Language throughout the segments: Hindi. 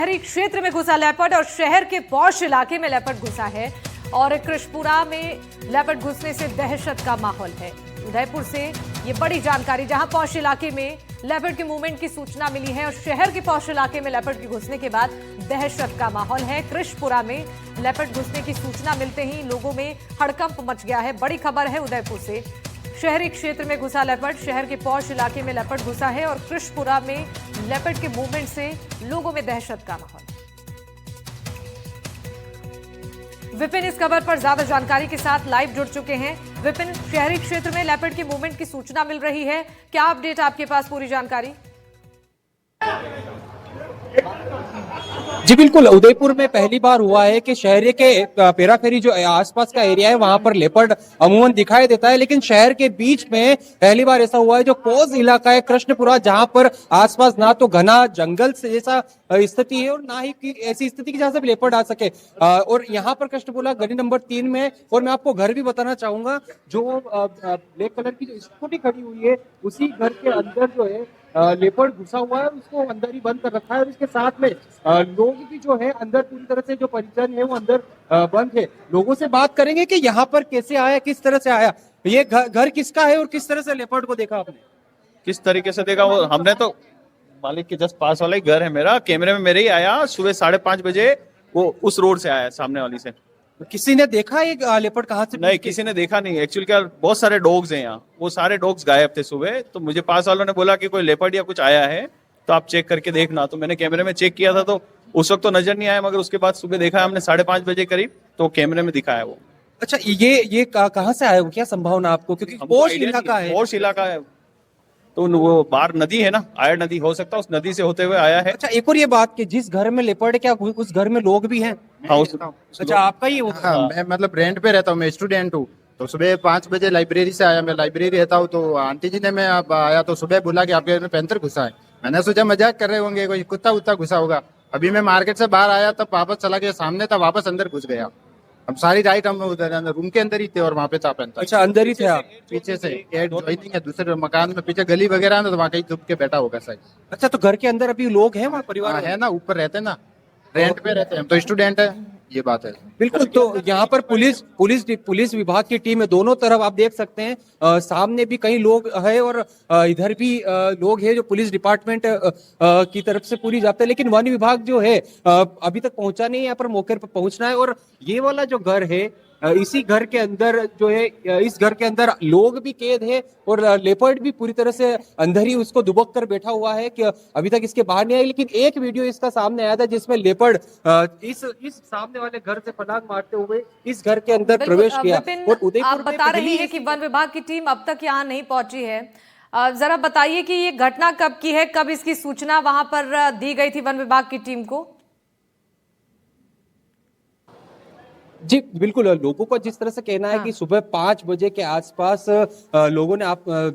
शहरी क्षेत्र में घुसा लेपर्ड और शहर के पॉश इलाके में लेपर्ड घुसा है और कृष्णपुरा में लेपर्ड घुसने से दहशत का माहौल है। उदयपुर से ये बड़ी जानकारी, जहां पॉश इलाके में लेपर्ड के मूवमेंट की सूचना मिली है और शहर के पॉश इलाके में लेपर्ड के घुसने के बाद दहशत का माहौल है। कृष्णपुरा में लेपर्ड घुसने की सूचना मिलते ही लोगों में हड़कंप मच गया है। बड़ी खबर है उदयपुर से, शहरी क्षेत्र में घुसा लेपर्ड, शहर के पॉश इलाके में लेपर्ड घुसा है और कृष्णपुरा में लेपर्ड के मूवमेंट से लोगों में दहशत का माहौल। विपिन इस खबर पर ज्यादा जानकारी के साथ लाइव जुड़ चुके हैं। विपिन, शहरी क्षेत्र में लेपर्ड के मूवमेंट की सूचना मिल रही है, क्या अपडेट आपके पास, पूरी जानकारी? जी बिल्कुल, उदयपुर में पहली बार हुआ है कि शहर के पेराफेरी जो आसपास का एरिया है वहां पर लेपर्ड अमूमन दिखाई देता है, लेकिन शहर के बीच में पहली बार ऐसा हुआ है। जो पॉज इलाका है कृष्णपुरा, जहां पर आसपास ना तो घना जंगल से जैसा स्थिति है और ना ही ऐसी स्थिति की जहां से लेपर्ड आ सके, और यहाँ पर कृष्णपुरा गली नंबर 3 में। और मैं आपको घर भी बताना चाहूंगा, जो ब्लैक कलर की जो स्कूटी खड़ी हुई है उसी घर के अंदर जो है लेपर्ड घुसा हुआ है, उसको अंदर ही बंद कर रखा है और इसके साथ में लोग भी जो है अंदर, पूरी तरह से जो परिजन है वो अंदर बंद है। लोगों से बात करेंगे कि यहाँ पर कैसे आया, किस तरह से आया, ये घर किसका है और किस तरह से लेपर्ड को देखा आपने? किस तरीके से देखा, वो हमने तो मालिक के जस्ट पास वाला ही घर है मेरा, कैमरे में मेरे ही आया सुबह 5:30 बजे, वो उस रोड से आया सामने वाली से। किसी ने देखा ये लेपर्ड कहाँ से? नहीं, किसी ने देखा नहीं। एक्चुअली क्या, बहुत सारे डॉग्स हैं यहाँ, वो सारे डॉग्स गायब थे सुबह, तो मुझे पास वालों ने बोला कि कोई लेपर्ड या कुछ आया है तो आप चेक करके देखना। तो मैंने कैमरे में चेक किया था, तो उस वक्त तो नजर नहीं आया, मगर उसके बाद सुबह देखा है हमने 5:30 बजे करीब, तो कैमरे में दिखाया वो। अच्छा, ये कहाँ से आया, क्या संभावना आपको? क्योंकि पॉश इलाका है। पॉश इलाका है, तो वो बाहर नदी है ना, आयर नदी, हो सकता है उस नदी से होते हुए आया है। अच्छा, एक और ये बात कि जिस घर में लेपर्ड है, क्या उस घर में लोग भी हैं? हाँ, अच्छा, आपका ही हाँ, मैं मतलब रेंट पे रहता हूँ, मैं स्टूडेंट हूँ। तो सुबह 5 बजे लाइब्रेरी से आया, मैं लाइब्रेरी रहता हूँ, तो आंटी जी ने, मैं अब आया तो सुबह बोला कि आपके घर में पैंथर घुसा है। मैंने सोचा मजाक कर रहे होंगे, कोई कुत्ता उत्ता घुसा होगा। अभी मैं मार्केट से बाहर आया, तब वापस चला गया, सामने था, वापस अंदर घुस गया। हम सारी राइट हम उधर रूम के अंदर ही थे और वहाँ पे था पैंथर। अच्छा, अंदर ही थे आप? पीछे से गेट ज्वाइनिंग है दूसरे मकान में, पीछे गली वगैरह है ना, तो वहाँ कहीं छुप के बैठा होगा शायद। अच्छा, तो घर के अंदर अभी लोग हैं, वहाँ परिवार हाँ, है ना, ऊपर रहते हैं ना, रेंट पे रहते हैं हम, तो स्टूडेंट है, ये बात है। बिल्कुल। तो यहाँ पर पुलिस विभाग की टीम है, दोनों तरफ आप देख सकते हैं। सामने भी कई लोग है और इधर भी लोग हैं जो पुलिस डिपार्टमेंट की तरफ से पूरी जाते हैं, लेकिन वन विभाग जो है अभी तक पहुंचा नहीं है। यहाँ पर मौके पर पहुंचना है। और ये वाला जो घर है, इसी घर के अंदर जो है, इस घर के अंदर लोग भी कैद है और लेपर्ड भी पूरी तरह से अंदर ही उसको दुबक कर बैठा हुआ है कि अभी तक इसके बाहर नहीं आई। लेकिन एक वीडियो इसका सामने आया था जिसमें लेपर्ड इस सामने वाले घर से पलांग मारते हुए इस घर के अंदर प्रवेश किया। और उदयपुर आप बता रही है कि वन विभाग की टीम अब तक यहाँ नहीं पहुंची है। जरा बताइए कि ये घटना कब की है, कब इसकी सूचना वहां पर दी गई थी वन विभाग की टीम को? जी बिल्कुल, लोगों का जिस तरह से कहना है कि सुबह 5 बजे के आसपास लोगों ने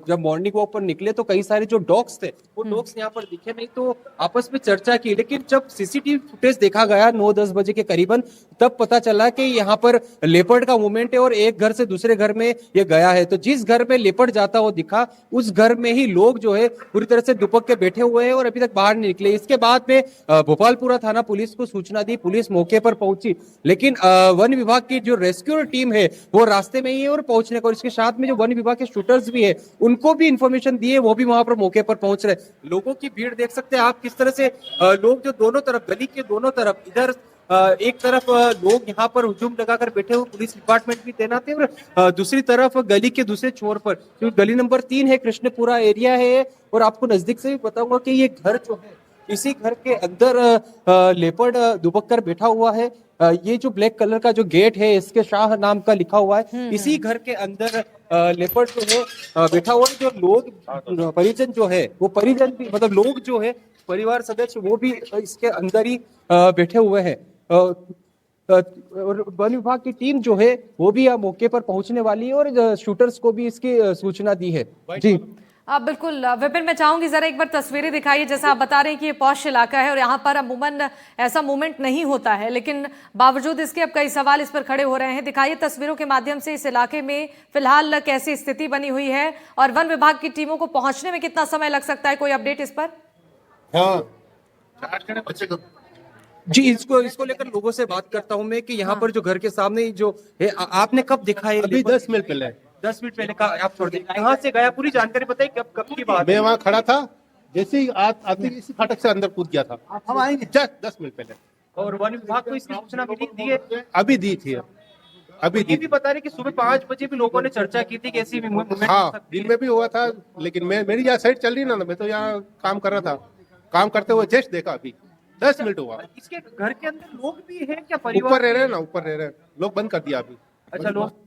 जब मॉर्निंग वॉक पर निकले तो कई सारे जो डॉग्स थे वो डॉग्स यहाँ पर दिखे नहीं, तो आपस में चर्चा की। लेकिन जब सीसीटीवी फुटेज देखा गया 9-10 बजे के करीबन, तब पता चला कि यहाँ पर लेपर्ड का मूवमेंट है और एक घर से दूसरे घर में ये गया है। तो जिस घर में लेपर्ड जाता हुआ दिखा, उस घर में ही लोग जो है पूरी तरह से दुपक के बैठे हुए हैं और अभी तक बाहर नहीं निकले। इसके बाद में भोपालपुरा थाना पुलिस को सूचना दी, पुलिस मौके पर पहुंची, लेकिन वन विभाग की जो रेस्क्यू टीम है वो रास्ते में ही है और पहुंचने को, और इसके साथ में जो वन विभाग के शूटर्स भी है उनको भी इंफॉर्मेशन दी है, वो भी वहां पर मौके पर पहुंच रहे। लोगों की भीड़ देख सकते हैं आप किस तरह से, लोग जो दोनों तरफ, गली के दोनों तरफ, इधर एक तरफ लोग यहाँ पर हुजूम लगाकर बैठे हुए, पुलिस डिपार्टमेंट भी तैनात है, और दूसरी तरफ गली के दूसरे छोर पर जो गली नंबर 3 है, कृष्णपुरा एरिया है। और आपको नजदीक से भी बताऊंगा कि ये घर जो है, इसी घर के अंदर लेपर्ड दुबक कर बैठा हुआ है। ये जो ब्लैक कलर का जो गेट है, इसके शाह नाम का लिखा हुआ है, इसी घर के अंदर लेपर्ड जो है बैठा हुआ है। जो लोग परिजन जो है, वो परिजन भी, मतलब लोग जो है, परिवार सदस्य, वो भी इसके अंदर ही बैठे हुए हैं। और वन विभाग की टीम जो है वो भी मौके पर पहुंचने वाली है और शूटर्स को भी इसकी सूचना दी है। जी बिल्कुल विपिन, मैं चाहूंगी जरा एक बार तस्वीरें दिखाइए। जैसा आप बता रहे हैं कि ये पॉश इलाका है और यहाँ पर अमूमन ऐसा मूवमेंट नहीं होता है, लेकिन बावजूद इसके अब कई सवाल इस पर खड़े हो रहे हैं। दिखाइए तस्वीरों के माध्यम से इस इलाके में फिलहाल कैसी स्थिति बनी हुई है और वन विभाग की टीमों को पहुंचने में कितना समय लग सकता है, कोई अपडेट इस पर? हाँ, जी, इसको इसको लेकर लोगों से बात करता हूँ मैं कि यहाँ पर जो घर के सामने ही जो है आपने कब देखा है? अभी 10 मिनट पहले 10 मिनट पहले का आप छोड़ दीजिए, कहाँ से गया पूरी जानकारी बताइए, कब कब की बात मैं है? वहाँ खड़ा था, जैसे ही आते इसी फाटक से अंदर कूद गया था। हम आएंगे जस्ट 10 मिनट पहले। और वन विभाग को इसकी सूचना मिली दी है? अभी दी थी, अभी ये दी भी थी। बता रहे कि सुबह 5 बजे भी लोगों ने चर्चा की थी कि ऐसी भी मूवमेंट हो हाँ, सकती दिन में भी हुआ था, लेकिन मेरी यहाँ साइड चल रही ना, मैं तो यहाँ काम कर रहा था। काम करते हुए जस्ट देखा अभी 10 मिनट हुआ। है। इसके घर के अंदर लोग भी हैं क्या? परिवार ऊपर रह रहे हैं ना, ऊपर रह रहे हैं लोग, बंद कर दिया अभी। अच्छा, लोग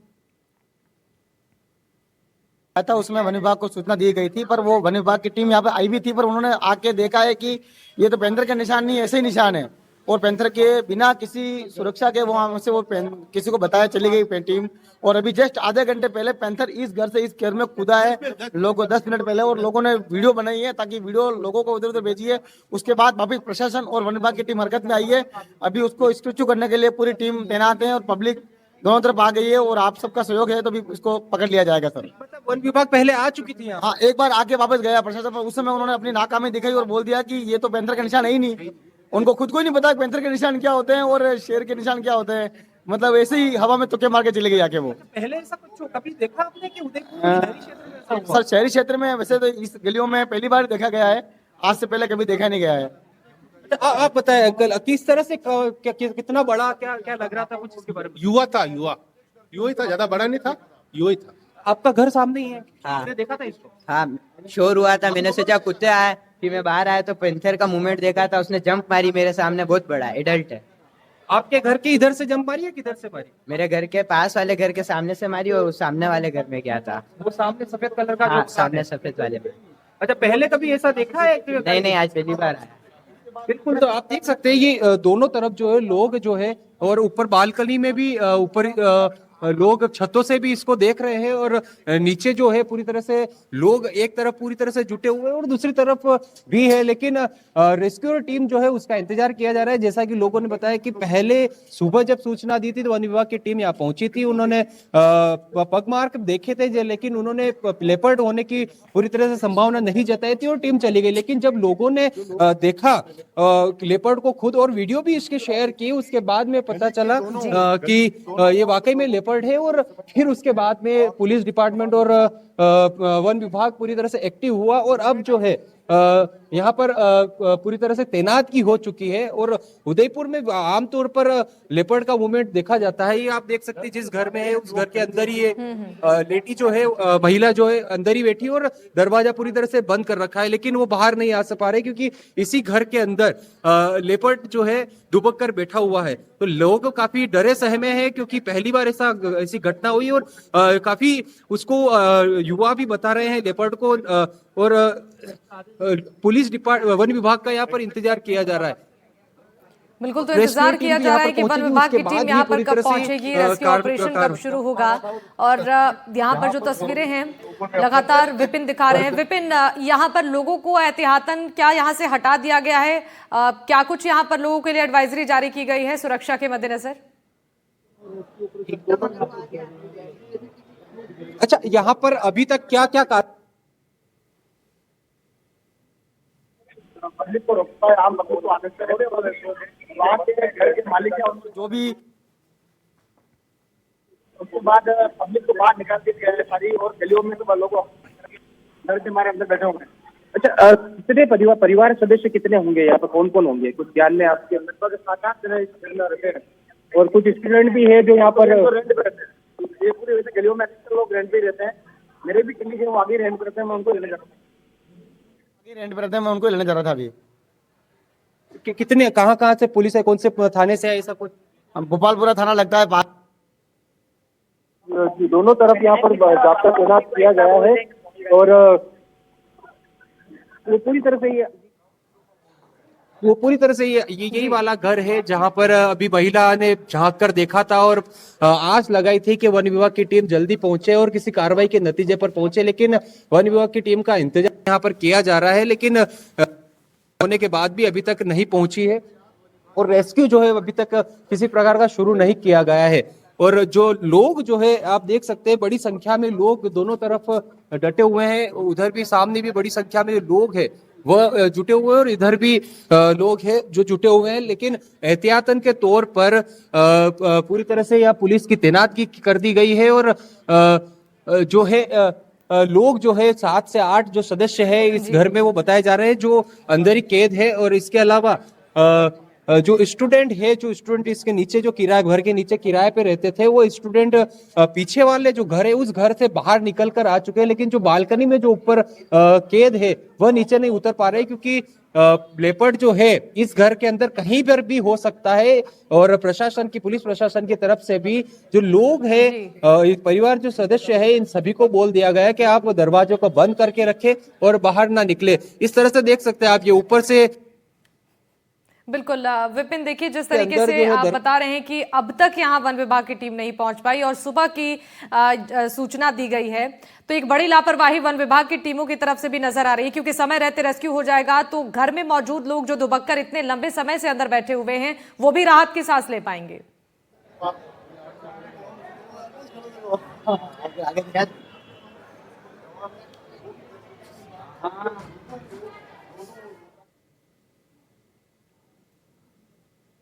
था उसमें वन विभाग को सूचना दी गई थी, पर वो वन विभाग की टीम यहाँ पे आई भी थी, पर उन्होंने आके देखा है कि ये तो पैंथर के निशान नहीं, ऐसे ही निशान है। और पैंथर के बिना किसी सुरक्षा के वहां से वो किसी को बताया चली गई टीम। और अभी जस्ट आधे घंटे पहले पैंथर इस घर से इस घर में कूदा है, लोगों 10 मिनट पहले, और लोगों ने वीडियो बनाई है ताकि वीडियो लोगों को उधर उधर भेजी है। उसके बाद वापिस प्रशासन और वन विभाग की टीम हरकत में आई है। अभी उसको स्टैच्यू करने के लिए पूरी टीम तैनात है और पब्लिक दोनों तरफ आ गई है, और आप सबका सहयोग है तो भी इसको पकड़ लिया जाएगा सर। मतलब वन विभाग पहले आ चुकी थी यहाँ? हाँ, एक बार आके वापस गया प्रशासन, पर उस समय उन्होंने अपनी नाकामी दिखाई और बोल दिया कि ये तो पैंथर का निशान है ही नहीं। उनको खुद को ही नहीं पता पैंथर के निशान क्या होते हैं और शेर के निशान क्या होते हैं। मतलब ऐसे ही हवा में तुक्के मार के चले गए आके वो। पहले ऐसा कुछ कभी देखा आपने कि उदयपुर शहरी क्षेत्र में ऐसा हुआ? सर, शहरी क्षेत्र में वैसे तो इस गलियों में पहली बार देखा गया है, आज से पहले कभी देखा नहीं गया है। आप बताएं अंकल, किस तरह से कितना बड़ा क्या क्या लग रहा था कुछ इसके बारे में? युवा था, युवा ही था, ज्यादा बड़ा नहीं था, युवा ही था। आपका घर सामने ही है, हाँ। आपने देखा था इसको? हाँ, शोर हुआ था, मैंने सोचा कुत्ते आए, फिर मैं बाहर आया तो पेंथर का मूवमेंट देखा था, उसने जंप मारी मेरे सामने, बहुत बड़ा एडल्ट है। आपके घर के इधर से जंप मारी है किधर से मारी? मेरे घर के पास वाले घर के सामने से मारी और उस सामने वाले घर में गया था। वो सामने सफेद कलर का हाँ, जो सामने सफेद वाले में। अच्छा, पहले कभी ऐसा देखा है कि? नहीं नहीं, आज पहली बार आया। बिल्कुल, तो आप देख सकते हैं ये दोनों तरफ जो है लोग जो है, और ऊपर बालकनी में भी ऊपर लोग छतों से भी इसको देख रहे हैं, और नीचे जो है पूरी तरह से लोग एक तरफ पूरी तरह से जुटे हुए हैं और दूसरी तरफ भी है। लेकिन रेस्क्यू टीम जो है उसका इंतजार किया जा रहा है। जैसा कि लोगों ने बताया कि पहले सुबह जब सूचना दी थी तो वन विभाग की टीम यहाँ पहुंची थी, उन्होंने पग मार्क देखे थे, लेकिन उन्होंने लेपर्ड होने की पूरी तरह से संभावना नहीं जताई थी और टीम चली गई। लेकिन जब लोगों ने देखा लेपर्ड को खुद और वीडियो भी इसके शेयर की, उसके बाद में पता चला कि ये वाकई में लेपर्ड है, और फिर उसके बाद में पुलिस डिपार्टमेंट और वन विभाग पूरी तरह से एक्टिव हुआ, और अब जो है यहाँ पर पूरी तरह से तैनात की हो चुकी है। और उदयपुर में आमतौर पर लेपर्ड का मूवमेंट देखा जाता है। ये आप देख सकते हैं, जिस घर में है उस घर के अंदर ही ये लेडी जो है, महिला जो है अंदर ही बैठी, और दरवाजा पूरी तरह से बंद कर रखा है, लेकिन वो बाहर नहीं आ पा रहे क्योंकि इसी घर के अंदर लेपर्ड जो है दुबक कर बैठा हुआ है। तो लोग काफी डरे सहमे हैं क्योंकि पहली बार ऐसी घटना हुई, और काफी उसको युवा भी बता रहे हैं लेपर्ड को, और पुलिस डिपार्टमेंट वन विभाग का यहाँ पर इंतजार किया जा रहा है। बिल्कुल, तो रेस्क्यू इंतजार टीम किया भी जा यहाँ रहा है पर कि वन पहुंचेगी, विभाग की उसके टीम बाद यहाँ भी पर पूरी कब तरह से, पहुंचेगी, रेस्क्यू ऑपरेशन कब शुरू होगा। और यहाँ पर जो तस्वीरें हैं लगातार विपिन दिखा रहे हैं। विपिन, यहाँ पर लोगों को एहतियातन क्या यहाँ से हटा दिया गया है? क्या कुछ यहाँ पर लोगों के लिए एडवाइजरी जारी की गई है सुरक्षा के मद्देनजर? अच्छा, यहाँ पर अभी तक क्या क्या पब्लिक को रोकता है, आम पब्लिक को आने से वहाँ के घर के मालिक है उनको जो भी उसके बाद पब्लिक को बाहर निकाल दी गया है सारी, और गलियों में तो लोग घर के हमारे अंदर बैठे हुए हैं। अच्छा, कितने परिवार सदस्य कितने होंगे यहाँ पर, कौन कौन होंगे कुछ ध्यान में आपके? लगभग 7-8 जने रहते हैं, और कुछ स्टूडेंट भी है जो यहाँ पर रेंट पे रहते हैं। ये पूरी वैसे गलियों में अक्सर लोग रेंट पे ही रहते हैं। मेरे भी क्लिनिक है, वो आगे रेंट पे रहते हैं, मैं उनको लेने जाता हूँ। रेंट पे रहते हैं, मैं उनको लेने जा रहा था अभी। कितने कहाँ से पुलिस है, कौन से थाने से है, ऐसा कुछ? भोपालपुरा थाना लगता है। दोनों तरफ यहाँ पर जाब्ता तैनात किया गया है, और वो पूरी तरह से यही वाला घर है जहां पर अभी महिला ने झांक कर देखा था और आस लगाई थी कि वन विभाग की टीम जल्दी पहुंचे और किसी कार्रवाई के नतीजे पर पहुंचे। लेकिन वन विभाग की टीम का इंतजार यहाँ पर किया जा रहा है, लेकिन होने के बाद भी अभी तक नहीं पहुंची है, और रेस्क्यू जो है अभी तक किसी प्रकार का शुरू नहीं किया गया है। और जो लोग जो है आप देख सकते हैं, बड़ी संख्या में लोग दोनों तरफ डटे हुए हैं, उधर भी सामने भी बड़ी संख्या में लोग हैं वह जुटे हुए हैं और इधर भी लोग हैं जो जुटे हुए हैं, लेकिन एहतियातन के तौर पर पूरी तरह से यहाँ पुलिस की तैनाती कर दी गई है और जो है लोग जो है 7 से 8 जो सदस्य है इस घर में वो बताए जा रहे हैं जो अंदर ही कैद है। और इसके अलावा जो स्टूडेंट इसके नीचे जो किराए घर के नीचे किराए पे रहते थे, वो स्टूडेंट पीछे वाले जो घर है उस घर से बाहर निकल कर आ चुके हैं, लेकिन जो बालकनी में जो ऊपर कैद है वह नीचे नहीं उतर पा रहे क्योंकि लेपर्ड जो है इस घर के अंदर कहीं पर भी हो सकता है। और पुलिस प्रशासन की तरफ से भी जो लोग हैं परिवार जो सदस्य है इन सभी को बोल दिया गया है कि आप दरवाजों को बंद करके रखें और बाहर ना निकले। इस तरह से देख सकते हैं आप ये ऊपर से। बिल्कुल विपिन, देखिए जिस तरीके से आप बता रहे हैं कि अब तक यहाँ वन विभाग की टीम नहीं पहुंच पाई और सुबह की सूचना दी गई है, तो एक बड़ी लापरवाही वन विभाग की टीमों की तरफ से भी नजर आ रही है क्योंकि समय रहते रेस्क्यू हो जाएगा तो घर में मौजूद लोग जो दुबक्कर इतने लंबे समय से अंदर बैठे हुए हैं वो भी राहत की सांस ले पाएंगे।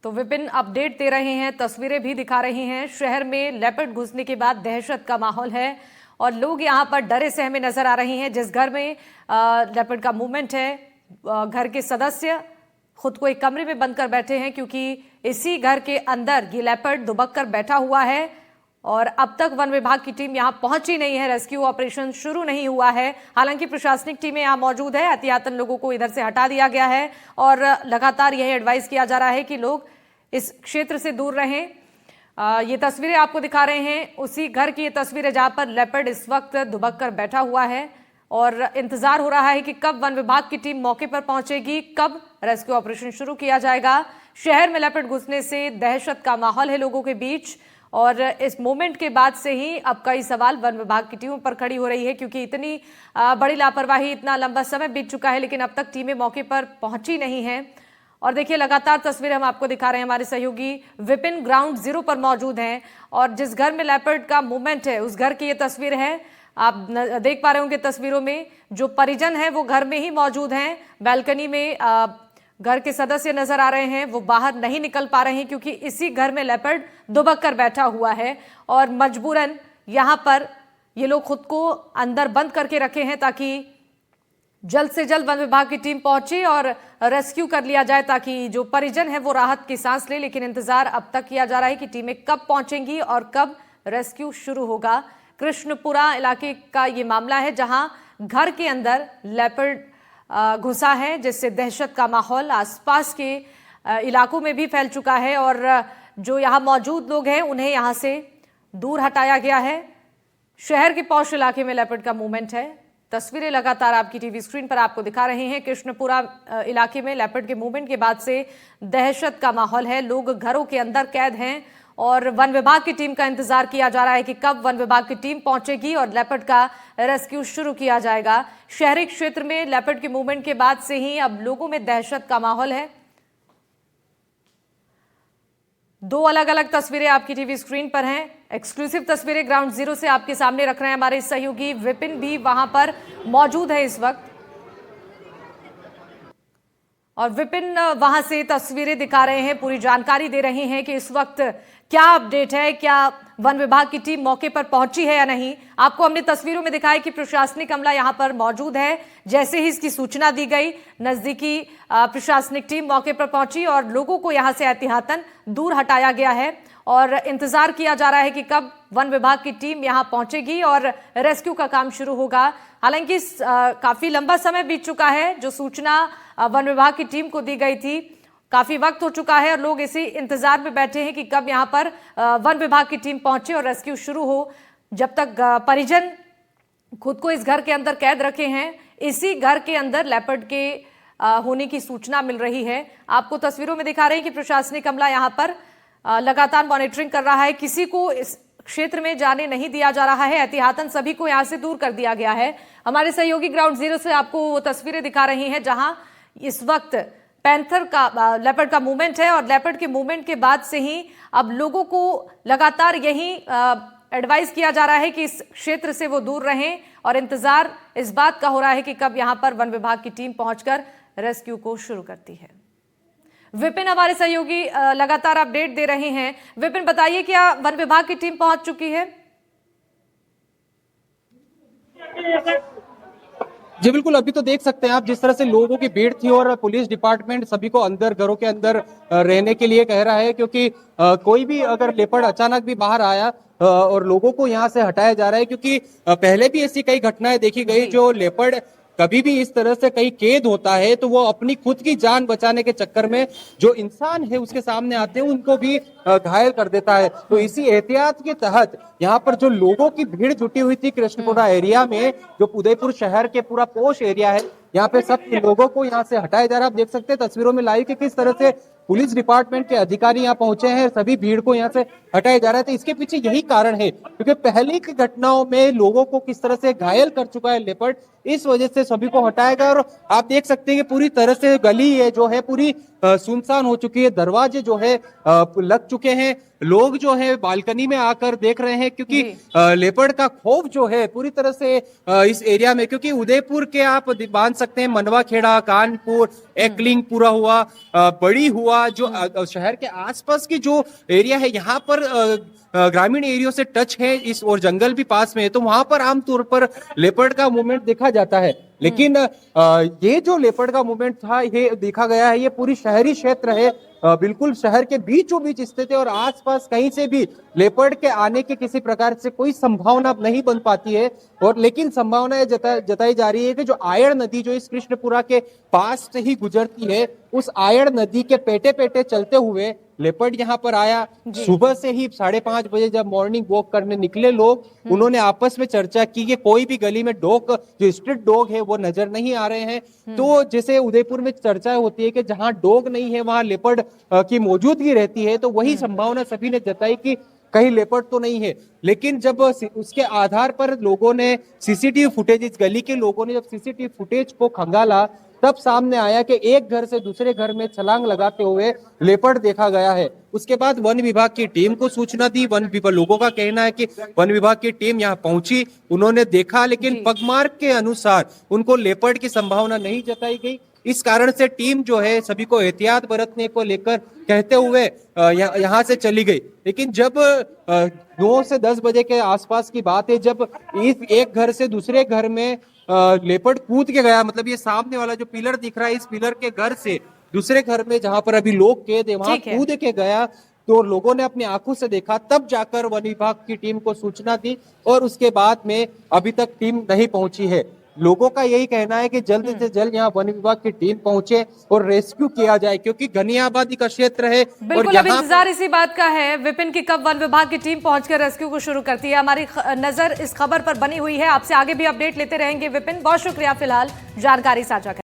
तो विपिन अपडेट दे रहे हैं, तस्वीरें भी दिखा रही हैं। शहर में लेपर्ड घुसने के बाद दहशत का माहौल है और लोग यहां पर डरे सहमे नजर आ रहे हैं। जिस घर में लेपर्ड का मूवमेंट है, घर के सदस्य खुद को एक कमरे में बंद कर बैठे हैं क्योंकि इसी घर के अंदर ये लेपर्ड दुबक कर बैठा हुआ है और अब तक वन विभाग की टीम यहां पहुंची नहीं है, रेस्क्यू ऑपरेशन शुरू नहीं हुआ है। हालांकि प्रशासनिक टीमें यहां मौजूद है, एहतियातन लोगों को इधर से हटा दिया गया है और लगातार यही एडवाइस किया जा रहा है कि लोग इस क्षेत्र से दूर रहें। ये तस्वीरें आपको दिखा रहे हैं उसी घर की ये तस्वीरें जहां पर लेपर्ड इस वक्त दुबक कर बैठा हुआ है और इंतजार हो रहा है कि कब वन विभाग की टीम मौके पर पहुंचेगी, कब रेस्क्यू ऑपरेशन शुरू किया जाएगा। शहर में लेपर्ड घुसने से दहशत का माहौल है लोगों के बीच और इस मोमेंट के बाद से ही अब कई सवाल वन विभाग की टीमों पर खड़ी हो रही है क्योंकि इतनी बड़ी लापरवाही, इतना लंबा समय बीत चुका है लेकिन अब तक टीमें मौके पर पहुंची नहीं है। और देखिए लगातार तस्वीरें हम आपको दिखा रहे हैं, हमारे सहयोगी विपिन ग्राउंड जीरो पर मौजूद हैं और जिस घर में लेपर्ड का मूवमेंट है उस घर की ये तस्वीर है। आप देख पा रहे होंगे तस्वीरों में जो परिजन है वो घर में ही मौजूद हैं, बैल्कनी में घर के सदस्य नजर आ रहे हैं, वो बाहर नहीं निकल पा रहे हैं क्योंकि इसी घर में लेपर्ड दुबक कर बैठा हुआ है और मजबूरन यहाँ पर ये लोग खुद को अंदर बंद करके रखे हैं ताकि जल्द से जल्द वन विभाग की टीम पहुंचे और रेस्क्यू कर लिया जाए ताकि जो परिजन है वो राहत की सांस ले। लेकिन इंतजार अब तक किया जा रहा है कि टीमें कब पहुंचेंगी और कब रेस्क्यू शुरू होगा। कृष्णपुरा इलाके का ये मामला है जहां घर के अंदर लेपर्ड घुसा है जिससे दहशत का माहौल आसपास के इलाकों में भी फैल चुका है और जो यहाँ मौजूद लोग हैं उन्हें यहाँ से दूर हटाया गया है। शहर के पौष इलाके में लेपर्ड का मूवमेंट है, तस्वीरें लगातार आपकी टीवी स्क्रीन पर आपको दिखा रहे हैं। कृष्णपुरा इलाके में लेपर्ड के मूवमेंट के बाद से दहशत का माहौल है, लोग घरों के अंदर कैद हैं और वन विभाग की टीम का इंतजार किया जा रहा है कि कब वन विभाग की टीम पहुंचेगी और लेपर्ड का रेस्क्यू शुरू किया जाएगा। शहरी क्षेत्र में लेपर्ड के मूवमेंट के बाद से ही अब लोगों में दहशत का माहौल है। दो अलग अलग तस्वीरें आपकी टीवी स्क्रीन पर हैं, एक्सक्लूसिव तस्वीरें ग्राउंड जीरो से आपके सामने रख रहे हैं हमारे सहयोगी विपिन भी वहां पर मौजूद है इस वक्त और विपिन वहां से तस्वीरें दिखा रहे हैं, पूरी जानकारी दे रहे हैं कि इस वक्त क्या अपडेट है, क्या वन विभाग की टीम मौके पर पहुंची है या नहीं। आपको हमने तस्वीरों में दिखाया कि प्रशासनिक अमला यहां पर मौजूद है, जैसे ही इसकी सूचना दी गई नजदीकी प्रशासनिक टीम मौके पर पहुंची और लोगों को यहां से एहतियातन दूर हटाया गया है और इंतजार किया जा रहा है कि कब वन विभाग की टीम यहां पहुंचेगी और रेस्क्यू का काम शुरू होगा। हालांकि काफी लंबा समय बीत चुका है, जो सूचना वन विभाग की टीम को दी गई थी काफी वक्त हो चुका है और लोग इसी इंतजार में बैठे हैं कि कब यहां पर वन विभाग की टीम पहुंचे और रेस्क्यू शुरू हो। जब तक परिजन खुद को इस घर के अंदर कैद रखे हैं, इसी घर के अंदर लेपर्ड के होने की सूचना मिल रही है। आपको तस्वीरों में दिखा रहे हैं कि प्रशासनिक अमला यहां पर लगातार मॉनिटरिंग कर रहा है, किसी को इस क्षेत्र में जाने नहीं दिया जा रहा है, एहतियातन सभी को यहां से दूर कर दिया गया है। हमारे सहयोगी ग्राउंड जीरो से आपको वो तस्वीरें दिखा रही हैं जहां इस वक्त पैंथर का लेपर्ड का मूवमेंट है और लेपर्ड के मूवमेंट के बाद से ही अब लोगों को लगातार यही एडवाइस किया जा रहा है कि इस क्षेत्र से वो दूर रहें और इंतजार इस बात का हो रहा है कि कब यहां पर वन विभाग की टीम पहुंचकर रेस्क्यू को शुरू करती है। विपिन हमारे सहयोगी लगातार अपडेट दे रहे हैं। विपिन, बताइए क्या वन विभाग की टीम पहुंच चुकी है? जी बिल्कुल, अभी तो देख सकते हैं आप जिस तरह से लोगों की भीड़ थी और पुलिस डिपार्टमेंट सभी को अंदर घरों के अंदर रहने के लिए कह रहा है, क्योंकि कोई भी अगर लेपर्ड अचानक भी बाहर आया और लोगों को यहाँ से हटाया जा रहा है, क्योंकि पहले भी ऐसी कई घटनाएं देखी गई जो लेपर्ड कभी भी इस तरह से कहीं कैद होता है तो वो अपनी खुद की जान बचाने के चक्कर में जो इंसान है उसके सामने आते हैं उनको भी घायल कर देता है। तो इसी एहतियात के तहत यहाँ पर जो लोगों की भीड़ जुटी हुई थी कृष्णपुरा एरिया में, जो उदयपुर शहर के पूरा पोश एरिया है, यहाँ पे सब लोगों को यहाँ से हटाया जा रहा है। आप देख सकते हैं तस्वीरों में लाइव कि किस तरह से पुलिस डिपार्टमेंट के अधिकारी यहाँ पहुंचे हैं, सभी भीड़ को यहाँ से हटाया जा रहा है। तो इसके पीछे यही कारण है, क्योंकि पहले की घटनाओं में लोगों को किस तरह से घायल कर चुका है लेपर्ड, इस वजह से सभी को हटाया गया। और आप देख सकते हैं कि पूरी तरह से गली है जो है पूरी सुनसान हो चुकी है, दरवाजे जो है लग चुके हैं, लोग जो है बालकनी में आकर देख रहे हैं, क्योंकि लेपर्ड का खौफ जो है पूरी तरह से इस एरिया में, क्योंकि उदयपुर के आप बांध सकते हैं मनवा खेड़ा, कानपुर, एकलिंग पूरा हुआ, बड़ी हुआ, जो शहर के आसपास की जो एरिया है यहाँ पर ग्रामीण एरिया से टच है इस, और जंगल भी पास में है, तो वहां पर आमतौर पर लेपर्ड का मूवमेंट देखा जाता है। लेकिन ये जो लेपर्ड का मूवमेंट था ये देखा गया है, ये पूरी शहरी क्षेत्र है, बिल्कुल शहर के बीचों बीच स्थित है और आसपास कहीं से भी लेपर्ड के आने की किसी प्रकार से कोई संभावना नहीं बन पाती है। और लेकिन संभावना जताई जा रही है कि जो आयड़ नदी जो इस कृष्णपुरा के पास से ही गुजरती है, उस आयड़ नदी के पेटे पेटे चलते हुए लेपर्ड यहाँ पर आया। सुबह से ही 5:30 बजे जब मॉर्निंग वॉक करने निकले लोग, उन्होंने आपस में चर्चा की कि कोई भी गली में डॉग, जो स्ट्रीट डॉग है वो नजर नहीं आ रहे हैं। तो जैसे उदयपुर में चर्चा होती है कि जहां डॉग नहीं है वहां लेपर्ड की मौजूदगी रहती है, तो वही संभावना सभी ने जताई कि कहीं लेपर्ड तो नहीं है। लेकिन जब उसके आधार पर लोगों ने सीसीटीवी फुटेज, इस गली के लोगों ने जब सीसीटीवी फुटेज को खंगाला, तब सामने आया कि एक घर से दूसरे घर में छलांग लगाते हुए लेपर्ड देखा गया है। उसके बाद वन विभाग की टीम को सूचना दी। वन विभाग, लोगों का कहना है कि वन विभाग की टीम यहाँ पहुंची, उन्होंने देखा, लेकिन पगमार्क के अनुसार उनको लेपर्ड की संभावना नहीं जताई गई। इस कारण से टीम जो है सभी को एहतियात बरतने को लेकर कहते हुए यहाँ से चली गई। लेकिन जब 9 से 10 बजे के आसपास की बात है, जब इस एक घर से दूसरे घर में लेपर्ड कूद के गया, मतलब ये सामने वाला जो पिलर दिख रहा है, इस पिलर के घर से दूसरे घर में जहां पर अभी लोग कैद है वहां कूद के गया, तो लोगों ने अपनी आंखों से देखा, तब जाकर वन विभाग की टीम को सूचना दी और उसके बाद में अभी तक टीम नहीं पहुंची है। लोगों का यही कहना है कि जल्द से जल्द यहाँ वन विभाग की टीम पहुंचे और रेस्क्यू किया जाए, क्योंकि घनी आबादी का क्षेत्र है। बिल्कुल, अब इंतजार इसी बात का है विपिन की कब वन विभाग की टीम पहुंचकर रेस्क्यू को शुरू करती है। हमारी नजर इस खबर पर बनी हुई है, आपसे आगे भी अपडेट लेते रहेंगे विपिन। बहुत शुक्रिया फिलहाल जानकारी साझा करने